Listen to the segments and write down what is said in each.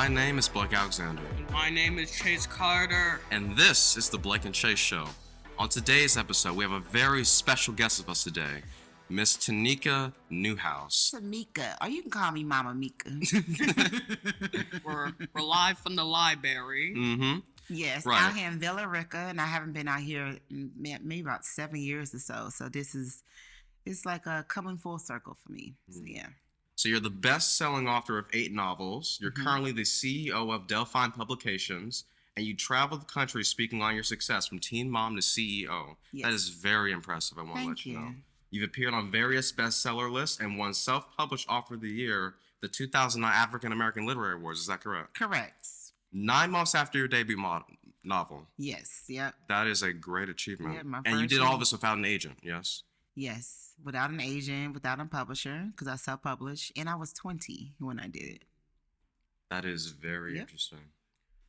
My name is Blake Alexander. My name is Chase Carter. And this is the Blake and Chase Show. On today's episode, we have a very special guest with us today, Miss Tamika Newhouse. Tamika, or you can call me Mama Mika. We're live from the library. Mm-hmm. Yes, Right. out here in Villa Rica, and I haven't been out here in maybe about 7 years or so. So it's like a coming full circle for me. So yeah. So you're the best-selling author of 8 novels. You're currently the CEO of Delphine Publications, and you travel the country speaking on your success from teen mom to CEO. Yes. That is very impressive, I want to let Thank you know. you. You've appeared on various bestseller lists and won Self-Published Author of the Year, the 2009 African American Literary Awards. Is that correct? Correct. 9 months after your debut novel. Yes. Yep. That is a great achievement. Yeah, my and you first did all one. this without an agent, yes? Yes. Without an agent, without a publisher, because I self-published, and I was 20 when I did it. That is very Yep. interesting.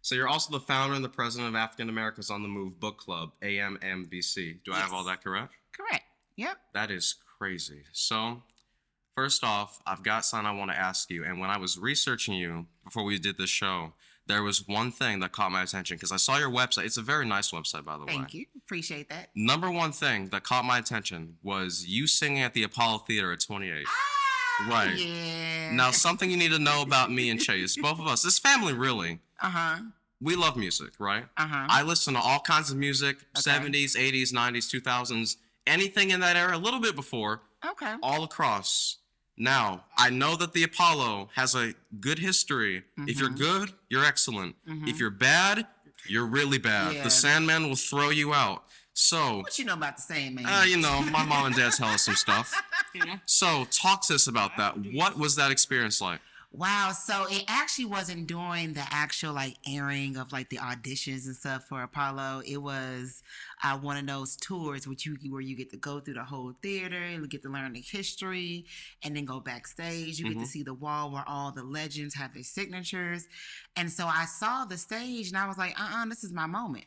So you're also the founder and the president of African Americans on the Move Book Club, AAMBC. Do I have all that correct? Correct. Yep. That is crazy. So, first off, I've got something I want to ask you. And when I was researching you before we did this show, there was one thing that caught my attention because I saw your website. It's a very nice website, by the way. Thank you. Appreciate that. Number one thing that caught my attention was you singing at the Apollo Theater at 28. Right. Yeah. Now, something you need to know about me and Chase, both of us, this family really, Uh-huh. we love music, right? Uh-huh. I listen to all kinds of music, Okay. 70s, 80s, 90s, 2000s, anything in that era, a little bit before, Okay. all across. Now, I know that the Apollo has a good history. If you're good, you're excellent. If you're bad, you're really bad. Yeah. The Sandman will throw you out. So, What you know about the same man? my mom and dad tell us some stuff. So, talk to us about that. What was that experience like? Wow, so it actually wasn't during the actual airing of the auditions and stuff for Apollo. It was one of those tours where you get to go through the whole theater, you get to learn the history, and then go backstage. You get to see the wall where all the legends have their signatures. And so I saw the stage and I was like, this is my moment.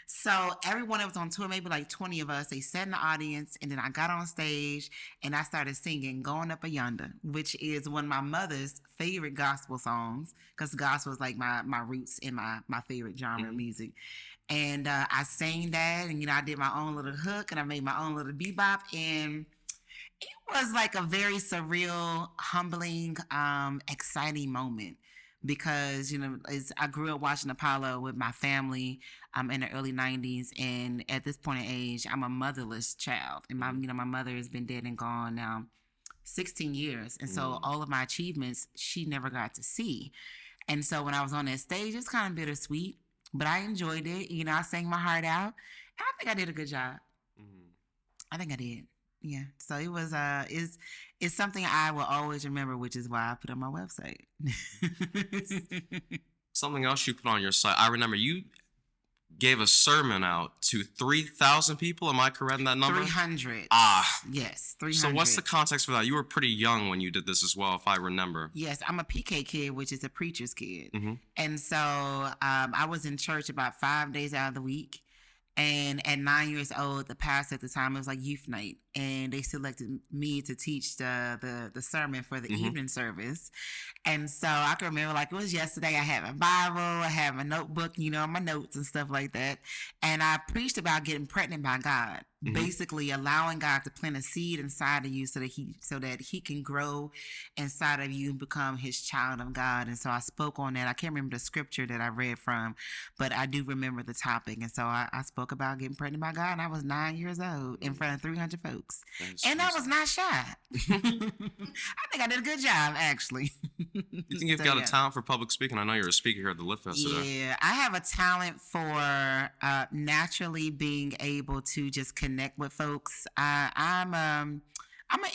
So everyone that was on tour, maybe 20 of us, they sat in the audience, and then I got on stage and I started singing Going Up a Yonder, which is one of my mother's favorite gospel songs, because gospel is my roots in my favorite genre of music. And I sang that, and I did my own little hook, and I made my own little bebop, and it was a very surreal, humbling, exciting moment. Because I grew up watching Apollo with my family in the early 90s, and at this point in age, I'm a motherless child, and my mother has been dead and gone now 16 years, and so all of my achievements she never got to see. And so when I was on that stage, it's kind of bittersweet, but I enjoyed it. I sang my heart out, and I think I did a good job. I think I did. Yeah. So it was it's something I will always remember, which is why I put it on my website. Something else you put on your site. I remember you gave a sermon out to 3,000 people. Am I correct in that number? 300. Yes, 300. So what's the context for that? You were pretty young when you did this as well, if I remember. Yes, I'm a PK kid, which is a preacher's kid. And so I was in church about 5 days out of the week. And at 9 years old, the pastor at the time, it was youth night, and they selected me to teach the sermon for the evening service. And so I can remember it was yesterday. I had my Bible, I had my notebook, my notes and stuff like that. And I preached about getting pregnant by God, basically allowing God to plant a seed inside of you so that he can grow inside of you and become his child of God. And so I spoke on that. I can't remember the scripture that I read from, but I do remember the topic. And so I spoke about getting pregnant by God, and I was 9 years old in front of 300 folks. And I was not shy. I think I did a good job, actually. You think you've got a talent for public speaking? I know you're a speaker here at the Lit Fest today. Yeah, I have a talent for naturally being able to just connect with folks. I'm an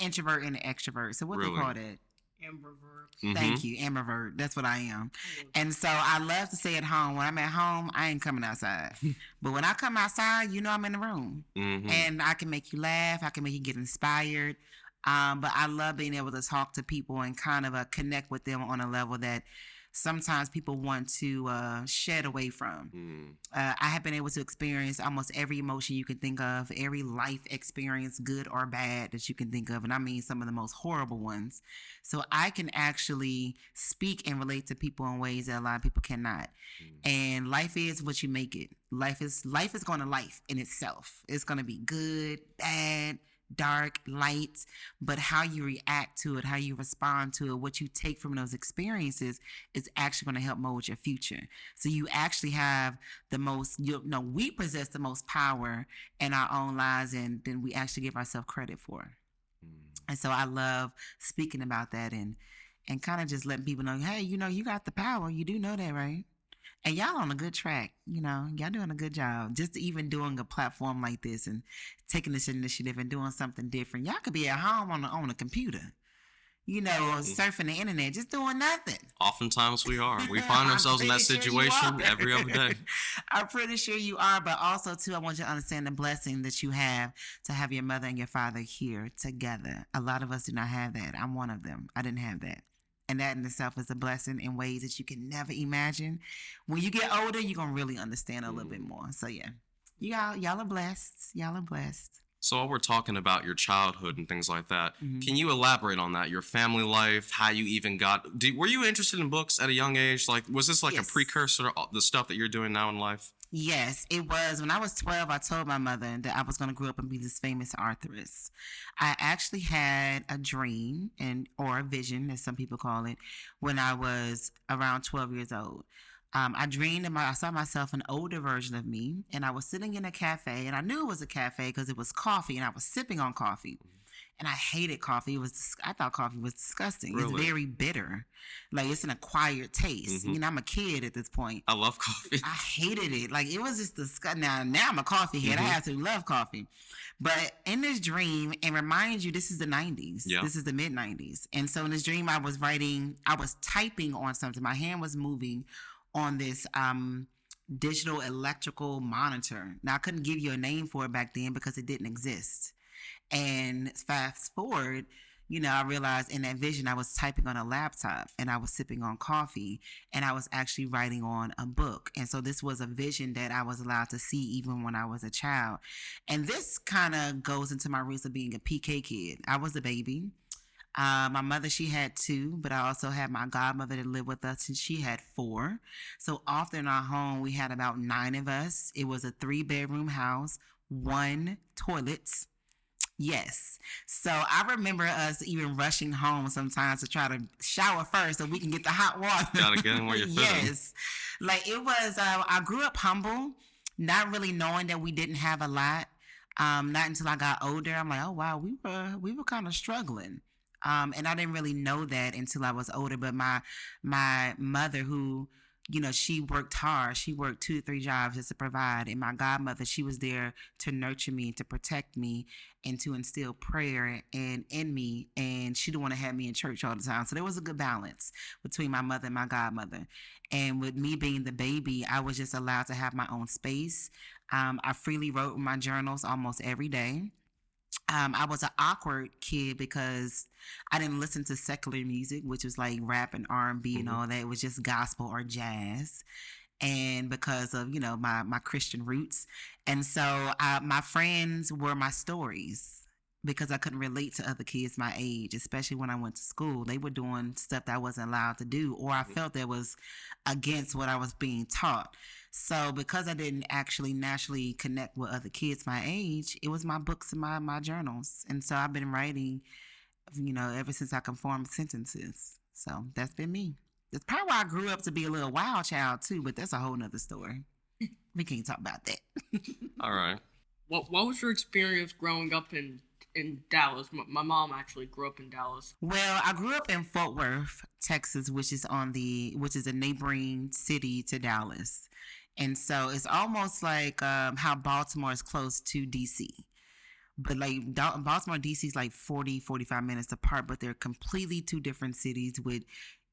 introvert and an extrovert. So what Really? they call that? Ambivert. Thank you, ambivert. That's what I am. And so I love to stay at home. When I'm at home, I ain't coming outside. But when I come outside, I'm in the room. And I can make you laugh. I can make you get inspired. But I love being able to talk to people and kind of connect with them on a level that sometimes people want to shed away from. I have been able to experience almost every emotion you can think of, every life experience, good or bad, that you can think of. And I mean some of the most horrible ones. So I can actually speak and relate to people in ways that a lot of people cannot. And life is what you make it. Life is going to life in itself. It's going to be good, bad, dark, light, but how you react to it, how you respond to it, what you take from those experiences is actually going to help mold your future. So you actually have the most, we possess the most power in our own lives, and then we actually give ourselves credit for. And so I love speaking about that and kind of just letting people know, hey, you got the power. You do know that, right? And y'all on a good track, y'all doing a good job. Just even doing a platform like this and taking this initiative and doing something different. Y'all could be at home on a computer, surfing the internet, just doing nothing. Oftentimes we are. We find ourselves in that situation every other day. I'm pretty sure you are, but also too, I want you to understand the blessing that you have to have your mother and your father here together. A lot of us do not have that. I'm one of them. I didn't have that. And that in itself is a blessing in ways that you can never imagine. When you get older, you're going to really understand a little bit more. So, yeah, y'all are blessed. Y'all are blessed. So while we're talking about your childhood and things like that, can you elaborate on that? Your family life, how you even were you interested in books at a young age? Like, was this like a precursor to the stuff that you're doing now in life? Yes, it was. When I was 12, I told my mother that I was going to grow up and be this famous authoress. I actually had a dream or a vision, as some people call it, when I was around 12 years old. I dreamed I saw myself an older version of me, and I was sitting in a cafe, and I knew it was a cafe because it was coffee, and I was sipping on coffee. And I hated coffee. I thought coffee was disgusting. Really? It's very bitter. Like, it's an acquired taste. I'm a kid at this point. I love coffee. I hated it. Like, it was just disgusting. Now I'm a coffee head. I absolutely love coffee. But in this dream, and remind you, this is the 90s. Yeah. This is the mid-90s. And so in this dream, I was typing on something. My hand was moving on this digital electrical monitor. Now, I couldn't give you a name for it back then because it didn't exist. And fast forward, I realized in that vision, I was typing on a laptop and I was sipping on coffee and I was actually writing on a book. And so this was a vision that I was allowed to see even when I was a child. And this kind of goes into my roots of being a PK kid. I was a baby. My mother, she had 2, but I also had my godmother that lived with us and she had 4. So often in our home, we had about 9 of us. It was a 3-bedroom house, 1 toilets. Yes. So I remember us even rushing home sometimes to try to shower first so we can get the hot water. Gotta get in where you're fitting. Yes. Like it was, I grew up humble, not really knowing that we didn't have a lot. Not until I got older. I'm like, oh wow, we were kind of struggling. And I didn't really know that until I was older. But my mother, who, she worked hard. She worked 2 to 3 jobs just to provide. And my godmother, she was there to nurture me, to protect me, and to instill prayer in me. And she didn't want to have me in church all the time. So there was a good balance between my mother and my godmother. And with me being the baby, I was just allowed to have my own space. I freely wrote in my journals almost every day. I was an awkward kid because I didn't listen to secular music, which was like rap and R&B and all that. It was just gospel or jazz. And because of, my Christian roots. And so my friends were my stories because I couldn't relate to other kids my age, especially when I went to school. They were doing stuff that I wasn't allowed to do, or I felt that was against what I was being taught. So because I didn't actually naturally connect with other kids my age, it was my books and my journals. And so I've been writing, ever since I can form sentences. So that's been me. That's probably why I grew up to be a little wild child too, but that's a whole nother story. We can't talk about that. All right. What was your experience growing up in Dallas? My mom actually grew up in Dallas. Well, I grew up in Fort Worth, Texas, which is a neighboring city to Dallas. And so it's almost like how Baltimore is close to DC. But like Baltimore and DC is like 40, 45 minutes apart, but they're completely 2 different cities with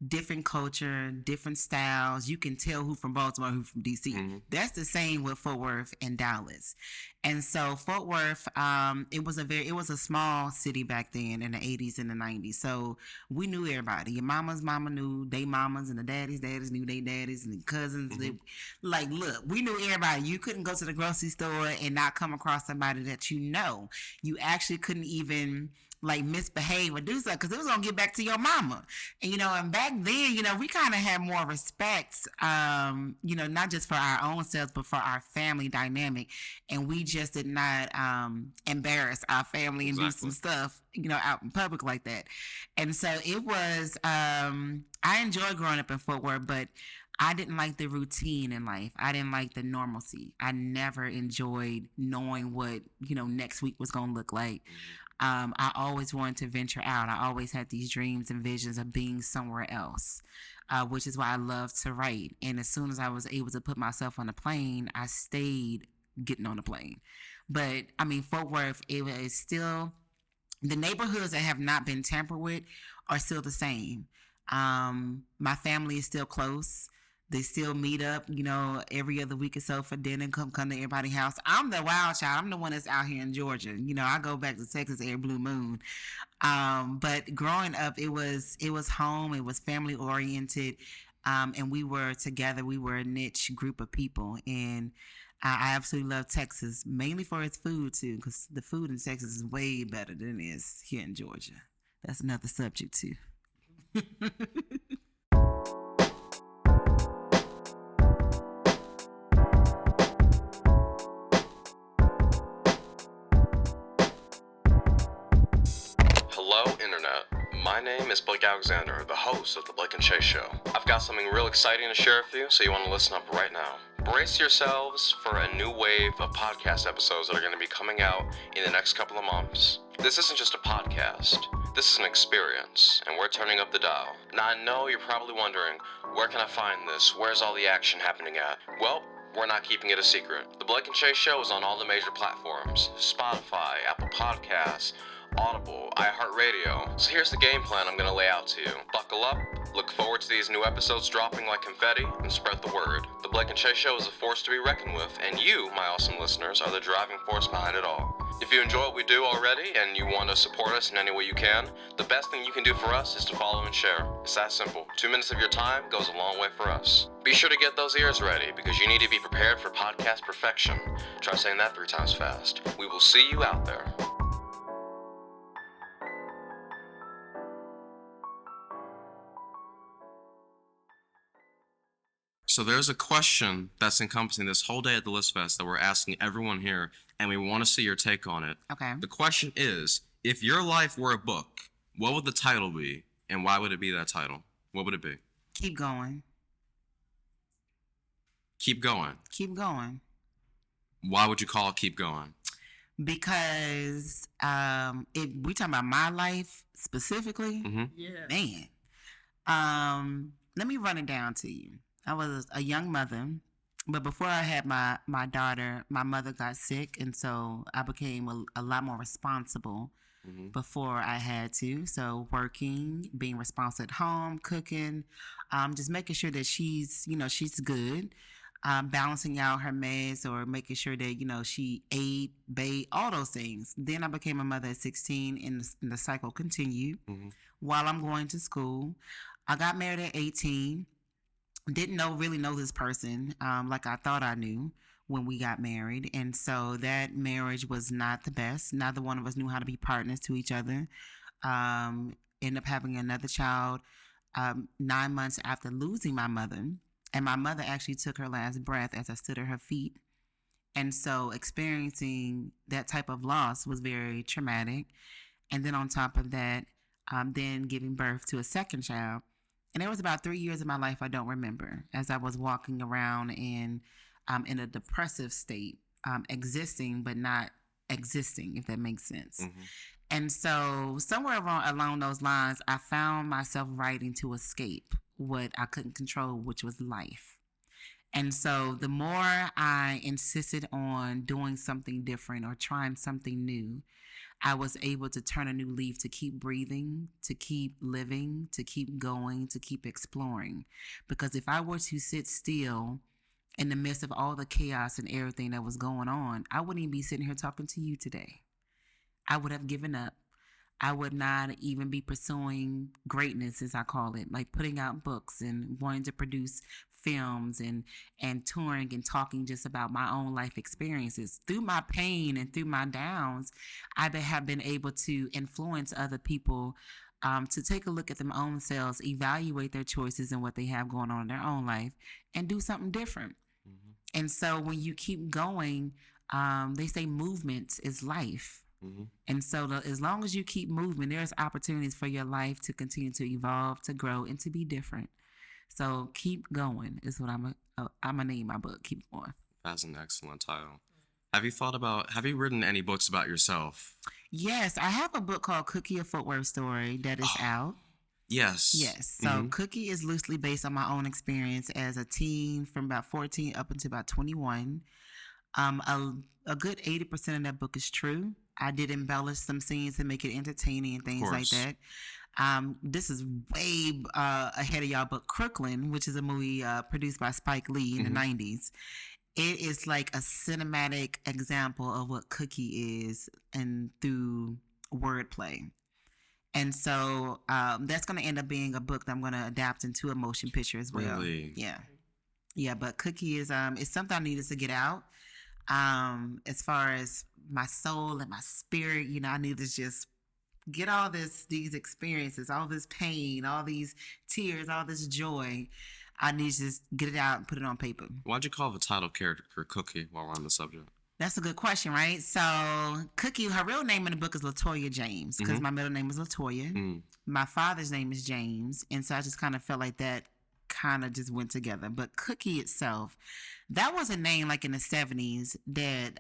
different culture, different styles. You can tell who from Baltimore, who from DC. Mhm. That's the same with Fort Worth and Dallas. And so Fort Worth, it was a small city back then in the 80s and the 90s. So we knew everybody. Your mama's mama knew they mamas, and the daddies knew they daddies, and the cousins. Mhm. Like, look, we knew everybody. You couldn't go to the grocery store and not come across somebody that you know. You actually couldn't even like misbehave or do something because it was gonna get back to your mama. And and back then, we kind of had more respect, not just for our own selves but for our family dynamic, and we just did not embarrass our family and do some stuff out in public like that. And so it was I enjoyed growing up in Fort Worth, but I didn't like the routine in life. I didn't like the normalcy. I never enjoyed knowing what next week was gonna look like. I always wanted to venture out. I always had these dreams and visions of being somewhere else, which is why I love to write. And as soon as I was able to put myself on a plane, I stayed getting on the plane. But I mean, Fort Worth, it is still, the neighborhoods that have not been tampered with are still the same. My family is still close. They still meet up, every other week or so for dinner, come to everybody's house. I'm the wild child. I'm the one that's out here in Georgia. I go back to Texas every blue moon. But growing up, it was home. It was family oriented. And we were together. We were a niche group of people. And I absolutely love Texas, mainly for its food too, because the food in Texas is way better than it is here in Georgia. That's another subject too. Hello, Internet. My name is Blake Alexander, the host of The Blake and Shay Show. I've got something real exciting to share with you, so you want to listen up right now. Brace yourselves for a new wave of podcast episodes that are going to be coming out in the next couple of months. This isn't just a podcast. This is an experience, and we're turning up the dial. Now, I know you're probably wondering, where can I find this? Where's all the action happening at? Well, we're not keeping it a secret. The Blake and Shay Show is on all the major platforms: Spotify, Apple Podcasts, Audible, iHeartRadio. So here's the game plan I'm going to lay out to you. Buckle up, look forward to these new episodes dropping like confetti, and spread the word. The Blake and Shay Show is a force to be reckoned with, and you, my awesome listeners, are the driving force behind it all. If you enjoy what we do already and you want to support us in any way you can, the best thing you can do for us is to follow and share. It's that simple. 2 minutes of your time goes a long way for us. Be sure to get those ears ready, because you need to be prepared for podcast perfection. Try saying that 3 times fast. We will see you out there. So there's a question that's encompassing this whole day at the List Fest that we're asking everyone here, and we want to see your take on it. Okay. The question is, if your life were a book, what would the title be, and why would it be that title? What would it be? Keep going. Keep going. Keep going. Why would you call it Keep Going? Because we talking about my life specifically. Mm-hmm. Yeah. Man, let me run it down to you. I was a young mother, but before I had my daughter, my mother got sick, and so I became a lot more responsible before I had to. So working, being responsible at home, cooking, just making sure that she's good, balancing out her meds, or making sure that, she ate, bathed, all those things. Then I became a mother at 16, and the cycle continued while I'm going to school. I got married at 18. Didn't really know this person like I thought I knew when we got married. And so that marriage was not the best. Neither one of us knew how to be partners to each other. Ended up having another child 9 months after losing my mother. And my mother actually took her last breath as I stood at her feet. And so experiencing that type of loss was very traumatic. And then on top of that, then giving birth to a second child. And there was about 3 years of my life I don't remember, as I was walking around in a depressive state, existing but not existing, if that makes sense. And so somewhere along those lines, I found myself writing to escape what I couldn't control, which was life. And so the more I insisted on doing something different or trying something new, I was able to turn a new leaf, to keep breathing, to keep living, to keep going, to keep exploring. Because if I were to sit still in the midst of all the chaos and everything that was going on, I wouldn't even be sitting here talking to you today. I would have given up. I would not even be pursuing greatness, as I call it, like putting out books and wanting to produce films and touring and talking just about my own life experiences. Through my pain and through my downs, have been able to influence other people to take a look at their own selves, evaluate their choices and what they have going on in their own life, and do something different. Mm-hmm. And so when you keep going, they say movement is life. Mm-hmm. And so as long as you keep moving, there's opportunities for your life to continue to evolve, to grow, and to be different. So keep going is what I'm gonna name my book. Keep going. That's an excellent title. Have you written any books about yourself? Yes, I have a book called Cookie, a Footwear Story that is out. Yes. Yes. So Cookie is loosely based on my own experience as a teen from about 14 up until about 21. A good 80% of that book is true. I did embellish some scenes to make it entertaining and things like that. This is way ahead of y'all, but Crooklyn, which is a movie produced by Spike Lee in the 90s, it is like a cinematic example of what Cookie is and through wordplay. And so that's going to end up being a book that I'm going to adapt into a motion picture as well. Really? Yeah. Yeah, but Cookie is it's something I needed to get out. As far as my soul and my spirit, I need to just get all these experiences, all this pain, all these tears, all this joy. I need to just get it out and put it on paper. Why'd you call the title character Cookie while we're on the subject? That's a good question, right? So Cookie, her real name in the book is Latoya James, because my middle name is Latoya. My father's name is James, and so I just kind of felt like that kind of just went together. But Cookie itself, that was a name like in the 70s that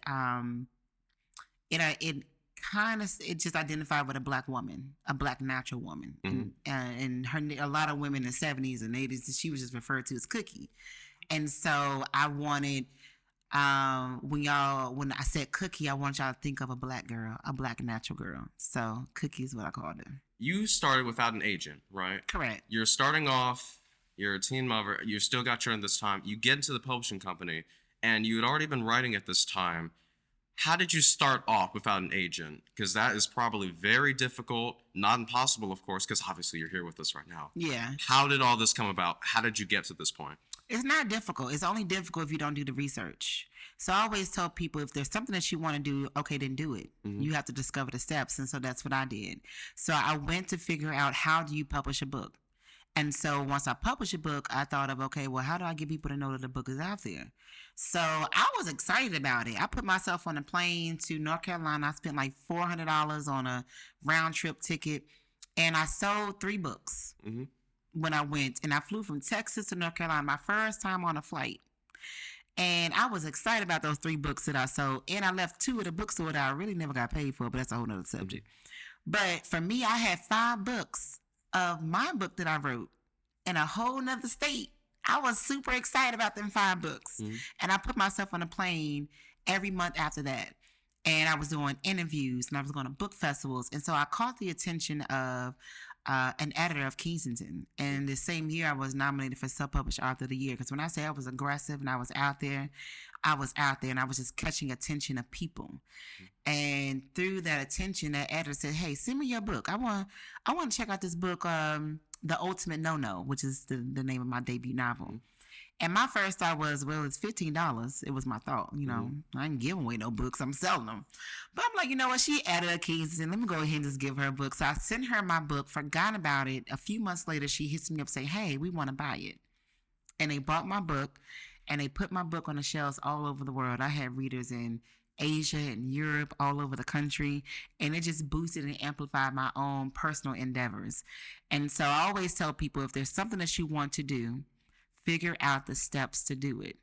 it just identified with a black woman, a black natural woman. And a lot of women in the 70s and 80s, she was just referred to as Cookie. And so I wanted, when I said Cookie, I want y'all to think of a black girl, a black natural girl. So Cookie is what I called her. You started without an agent, right? Correct. You're starting off, you're a teen mother, you still got children this time. You get into the publishing company, and you had already been writing at this time. How did you start off without an agent? Because that is probably very difficult, not impossible, of course, because obviously you're here with us right now. Yeah. How did all this come about? How did you get to this point? It's not difficult. It's only difficult if you don't do the research. So I always tell people, if there's something that you want to do, okay, then do it. You have to discover the steps. And so that's what I did. So I went to figure out, how do you publish a book? And so once I published a book, I thought of, okay, well, how do I get people to know that the book is out there? So I was excited about it. I put myself on a plane to North Carolina. I spent like $400 on a round trip ticket, and I sold 3 books when I went. And I flew from Texas to North Carolina, my first time on a flight. And I was excited about those 3 books that I sold. And I left 2 at the bookstore that I really never got paid for, but that's a whole nother subject. But for me, I had 5 books of my book that I wrote in a whole nother state. I was super excited about them 5 books. And I put myself on a plane every month after that. And I was doing interviews, and I was going to book festivals. And so I caught the attention of an editor of Kensington. And the same year I was nominated for Self-Published Author of the Year. Because when I say I was aggressive and I was out there and I was just catching attention of people. And through that attention, that editor said, hey, send me your book. I want to check out this book, The Ultimate No-No, which is the name of my debut novel. And my first thought was, well, it's $15. It was my thought, I ain't giving away no books. I'm selling them. But I'm like, you know what? She added her keys, and let me go ahead and just give her a book. So I sent her my book, forgot about it. A few months later, she hits me up saying, hey, we want to buy it. And they bought my book, and they put my book on the shelves all over the world. I had readers in Asia and Europe, all over the country, and it just boosted and amplified my own personal endeavors. And so I always tell people, if there's something that you want to do, figure out the steps to do it.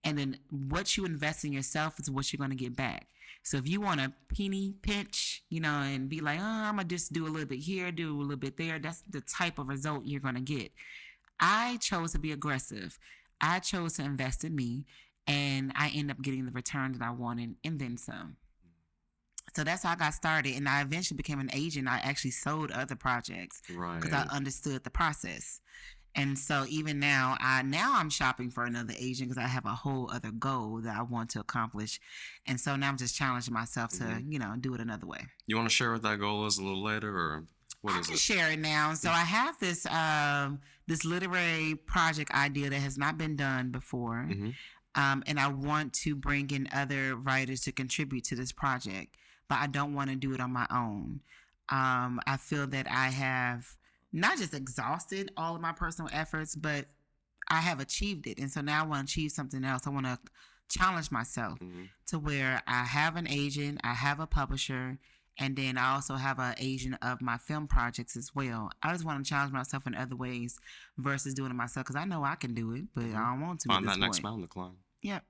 And then what you invest in yourself is what you're going to get back. So if you want a penny pinch, and be like, I'm going to just do a little bit here, do a little bit there, that's the type of result you're going to get. I chose to be aggressive. I chose to invest in me, and I end up getting the return that I wanted, and then some. So that's how I got started. And I eventually became an agent. I actually sold other projects because I Right. understood the process. And so even now, I'm shopping for another agent because I have a whole other goal that I want to accomplish. And so now I'm just challenging myself to, Hmm. do it another way. You want to share what that goal is a little later, or what I is can it? share it now. So I have this literary project idea that has not been done before. Mm-hmm. And I want to bring in other writers to contribute to this project, but I don't want to do it on my own. I feel that I have not just exhausted all of my personal efforts, but I have achieved it. And so now I want to achieve something else. I want to challenge myself Mm-hmm. to where I have an agent, I have a publisher, and then I also have an agent of my film projects as well. I just want to challenge myself in other ways versus doing it myself because I know I can do it, but Mm-hmm. I don't want to at Find this that next point. mountain to climb. Yep.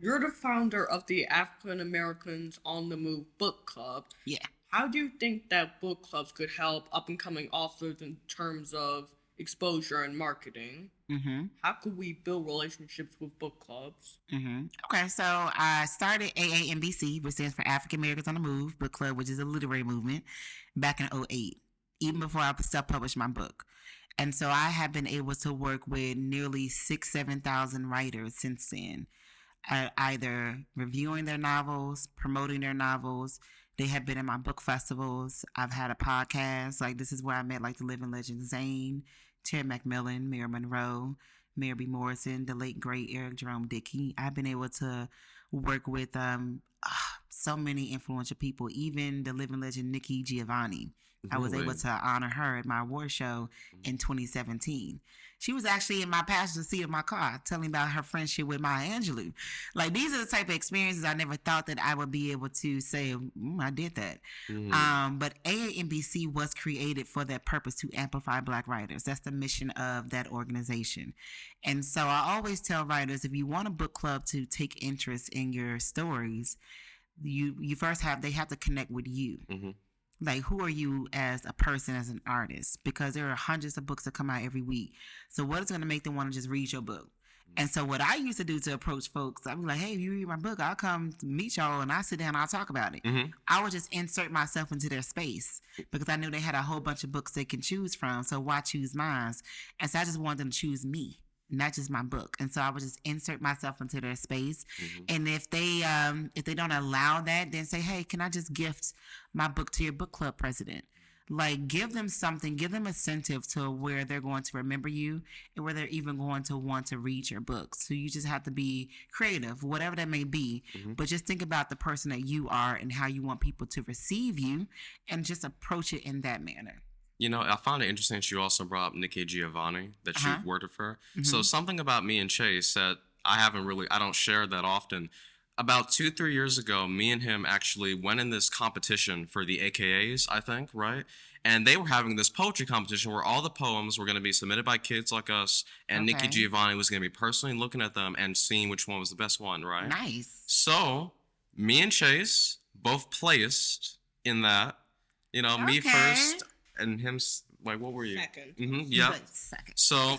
You're the founder of the African Americans on the Move book club. Yeah. How do you think that book clubs could help up and coming authors in terms of exposure and marketing? Mm-hmm. How could we build relationships with book clubs? Mm-hmm. Okay, so I started AAMBC, which stands for African Americans on the Move Book Club, which is a literary movement, back in '08, even before I self-published my book. And so I have been able to work with nearly 7,000 writers since then, either reviewing their novels, promoting their novels. They have been in my book festivals. I've had a podcast. Like, this is where I met, like, the living legend Zane, Terry McMillan, Mayor Monroe, Mayor B. Morrison, the late, great Eric Jerome Dickey. I've been able to work with so many influential people, even the living legend Nikki Giovanni. I was able Really? to honor her at my award show in 2017. She was actually in my passenger seat of my car telling about her friendship with Maya Angelou. Like, these are the type of experiences I never thought that I would be able to say, I did that. Mm-hmm. But AAMBC was created for that purpose, to amplify Black writers. That's the mission of that organization. And so I always tell writers, if you want a book club to take interest in your stories, you first they have to connect with you. Mm-hmm. Like, who are you as a person, as an artist? Because there are hundreds of books that come out every week. So what is going to make them want to just read your book? And so what I used to do to approach folks, I'd be like, hey, if you read my book, I'll come meet y'all and I'll sit down and I'll talk about it. Mm-hmm. I would just insert myself into their space because I knew they had a whole bunch of books they can choose from. So why choose mine? And so I just wanted them to choose me, not just my book. And so I would just insert myself into their space. Mm-hmm. And if they don't allow that, then say, hey, can I just gift my book to your book club president? Like, give them something, give them incentive to where they're going to remember you and where they're even going to want to read your books. So you just have to be creative, whatever that may be. Mm-hmm. But just think about the person that you are and how you want people to receive you and just approach it in that manner. You know, I found it interesting that you also brought up Nikki Giovanni, that you've worked with her. So something about me and Chase that I don't share that often. About 2-3 years ago, me and him actually went in this competition for the AKAs, I think, right? And they were having this poetry competition where all the poems were going to be submitted by kids like us, and Nikki Okay. Giovanni was going to be personally looking at them and seeing which one was the best one, right? Nice. So, me and Chase both placed in that. You know, me Okay. first and him, like, what were you? Second. Mm-hmm, yeah. Wait a second. So,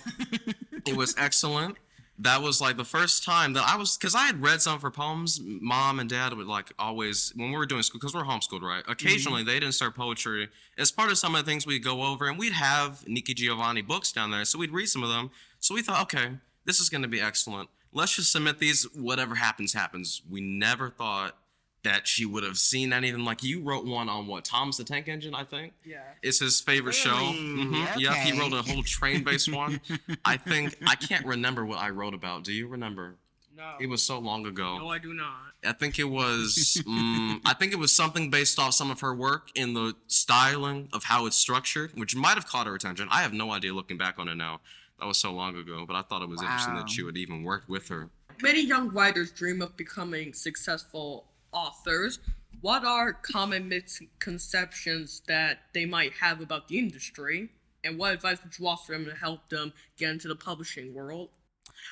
it was excellent. That was like the first time that because I had read some of her poems. Mom and Dad would like always, when we were doing school, because we're homeschooled, right? Occasionally they'd insert poetry as part of some of the things we'd go over, and we'd have Nikki Giovanni books down there, so we'd read some of them. So we thought, okay, this is going to be excellent. Let's just submit these. Whatever happens, happens. We never thought that she would have seen anything. Like, you wrote one on what? Thomas the Tank Engine, I think. Yeah. It's his favorite show. Really? Yep, he Okay. wrote a whole train-based one. I can't remember what I wrote about. Do you remember? No. It was so long ago. No, I do not. I think it was. I think it was something based off some of her work in the styling of how it's structured, which might have caught her attention. I have no idea looking back on it now. That was so long ago, but I thought it was interesting Wow. that she would even work with her. Many young writers dream of becoming successful authors. What are common misconceptions that they might have about the industry? And what advice would you offer them to help them get into the publishing world?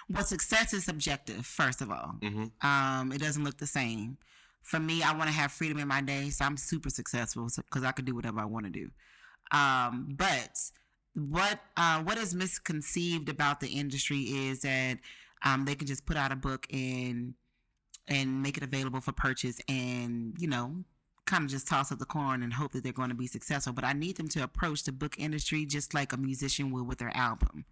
Well, success is subjective, first of all. Mm-hmm. It doesn't look the same. For me, I want to have freedom in my day, so I'm super successful because I can do whatever I want to do. But what is misconceived about the industry is that they can just put out a book and make it available for purchase and, kind of just toss up the coin and hope that they're going to be successful. But I need them to approach the book industry just like a musician would with their album.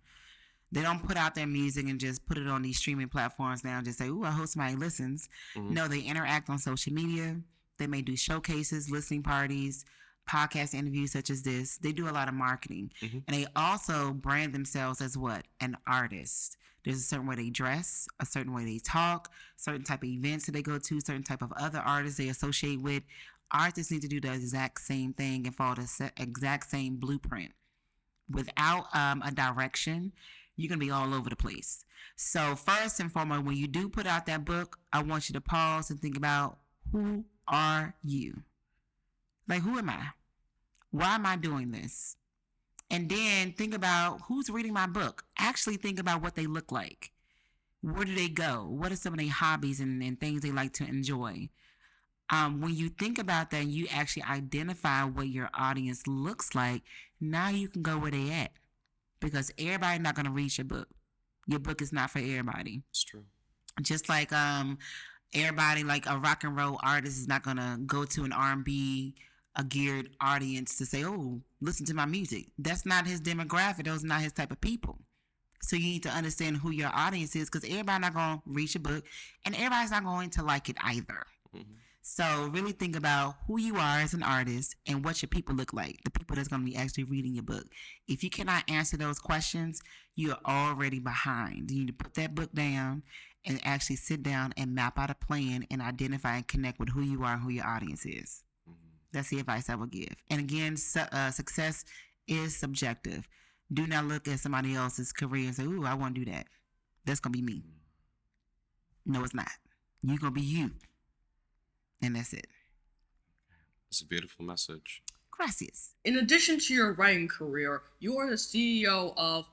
They don't put out their music and just put it on these streaming platforms now and just say, ooh, I hope somebody listens. Mm-hmm. No, they interact on social media. They may do showcases, listening parties, podcast interviews such as this. They do a lot of marketing. Mm-hmm. And they also brand themselves as what? An artist. There's a certain way they dress, a certain way they talk, certain type of events that they go to, certain type of other artists they associate with. Artists need to do the exact same thing and follow the exact same blueprint. Without a direction, you're going to be all over the place. So first and foremost, when you do put out that book, I want you to pause and think about, who are you? Like, who am I? Why am I doing this? And then think about who's reading my book. Actually think about what they look like. Where do they go? What are some of their hobbies and things they like to enjoy? When you think about that and you actually identify what your audience looks like, now you can go where they at. Because everybody's not going to read your book. Your book is not for everybody. It's true. Just like everybody, like a rock and roll artist is not going to go to an R&B a geared audience to say, oh, listen to my music. That's not his demographic. Those are not his type of people. So you need to understand who your audience is, because everybody's not going to read your book and everybody's not going to like it either. Mm-hmm. So really think about who you are as an artist and what your people look like, the people that's going to be actually reading your book. If you cannot answer those questions, you're already behind. You need to put that book down and actually sit down and map out a plan and identify and connect with who you are and who your audience is. Mm-hmm. That's the advice I would give. And again, success is subjective. Do not look at somebody else's career and say, ooh, I want to do that. That's going to be me. No, it's not. You're going to be you. And that's it. It's a beautiful message. Gracias. In addition to your writing career, you are the CEO of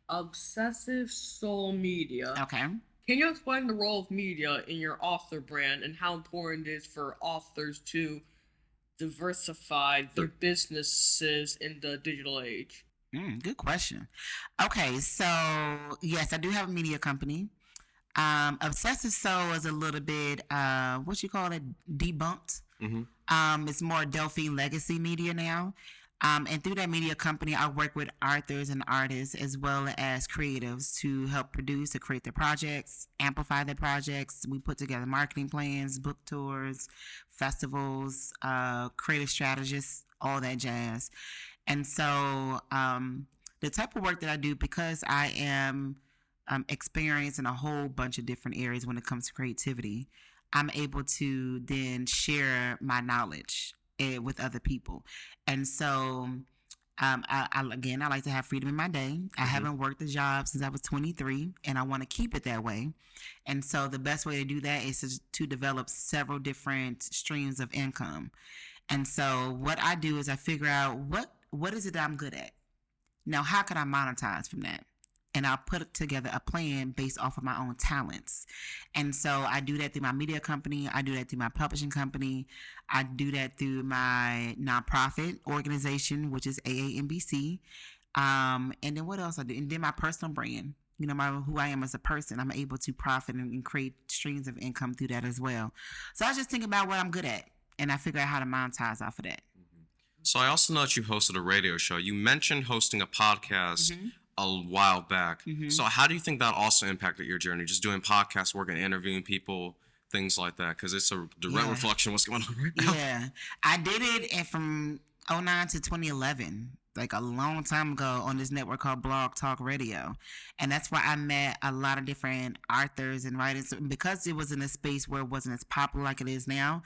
Obsessive Soul Media. Okay. Can you explain the role of media in your author brand and how important it is for authors to diversify their businesses in the digital age? Good question. Okay, so yes, I do have a media company. Obsessive Soul is a little bit, what you call it, debunked. Mm-hmm. It's more Delphine Legacy Media now. And through that media company, I work with authors and artists as well as creatives to help produce or create their projects, amplify their projects. We put together marketing plans, book tours, festivals, creative strategists, all that jazz. And so the type of work that I do, because I am experienced in a whole bunch of different areas when it comes to creativity, I'm able to then share my knowledge with other people. And so I like to have freedom in my day. I haven't worked a job since I was 23 and I want to keep it that way. And so the best way to do that is to develop several different streams of income. And so what I do is I figure out what is it that I'm good at. Now, how can I monetize from that? And I'll put together a plan based off of my own talents. And so I do that through my media company. I do that through my publishing company. I do that through my nonprofit organization, which is AAMBC. And then what else I do? And then my personal brand. You know, who I am as a person. I'm able to profit and create streams of income through that as well. So I just think about what I'm good at. And I figure out how to monetize off of that. So I also know that you hosted a radio show. You mentioned hosting a podcast a while back. So how do you think that also impacted your journey? Just doing podcast work and interviewing people, things like that? Because it's a direct reflection of what's going on right now. Yeah. I did it from 2009 to 2011, like a long time ago, on this network called Blog Talk Radio. And that's where I met a lot of different authors and writers. Because it was in a space where it wasn't as popular like it is now,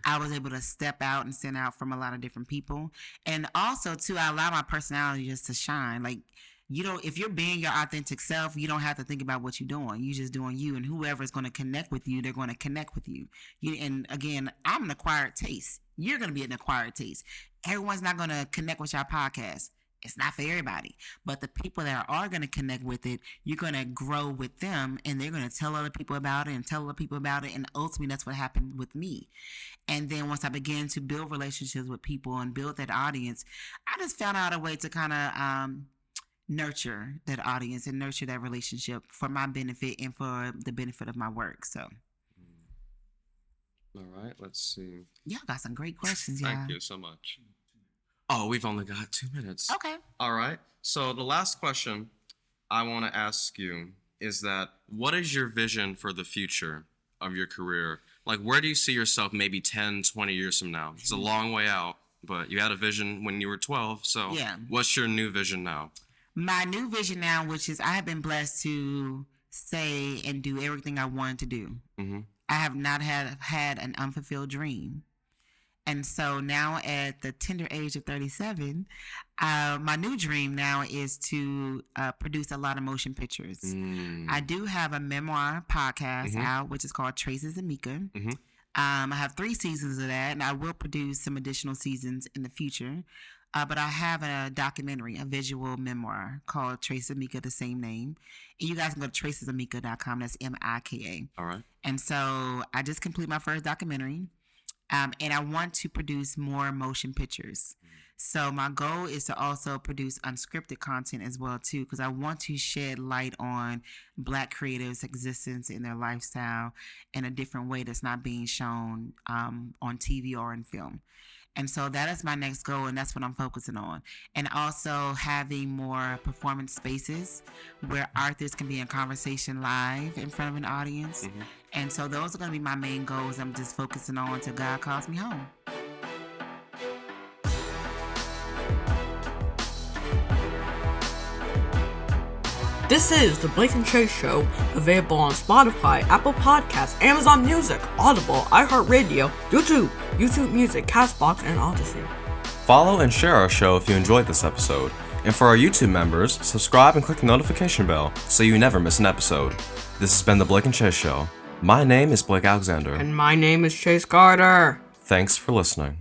I was able to step out and stand out from a lot of different people. And also, too, I allow my personality just to shine. Like, if you're being your authentic self, you don't have to think about what you're doing. You're just doing you, and whoever's going to connect with you, they're going to connect with you. And again, I'm an acquired taste. You're going to be an acquired taste. Everyone's not going to connect with your podcast. It's not for everybody. But the people that are going to connect with it, you're going to grow with them, and they're going to tell other people about it and tell other people about it. And ultimately, that's what happened with me. And then once I began to build relationships with people and build that audience, I just found out a way to kind of nurture that audience and nurture that relationship for my benefit and for the benefit of my work. So All right, let's see. Y'all got some great questions, y'all. Thank you so much. Oh, we've only got 2 minutes. Okay. All right. So the last question I want to ask you is that what is your vision for the future of your career? Like, where do you see yourself maybe 10, 20 years from now? It's a long way out, but you had a vision when you were 12. So what's your new vision now? My new vision now, which is I have been blessed to say and do everything I wanted to do. Mm-hmm. I have not had an unfulfilled dream. And so now at the tender age of 37, my new dream now is to produce a lot of motion pictures. I do have a memoir podcast out, which is called Traces of Mika. I have 3 seasons of that, and I will produce some additional seasons in the future. But I have a documentary, a visual memoir called Traces of Mika, the same name. And you guys can go to tracesofmika.com. That's Mika. All right. And so I just completed my first documentary. And I want to produce more motion pictures. So my goal is to also produce unscripted content as well, too, because I want to shed light on Black creatives' existence and their lifestyle in a different way that's not being shown on TV or in film. And so that is my next goal, and that's what I'm focusing on. And also having more performance spaces where artists can be in conversation live in front of an audience. And so those are going to be my main goals I'm just focusing on until God calls me home. This is The Blake and Chase Show, available on Spotify, Apple Podcasts, Amazon Music, Audible, iHeartRadio, YouTube Music, CastBox, and Odyssey. Follow and share our show if you enjoyed this episode. And for our YouTube members, subscribe and click the notification bell so you never miss an episode. This has been The Blake and Chase Show. My name is Blake Alexander. And my name is Chase Carter. Thanks for listening.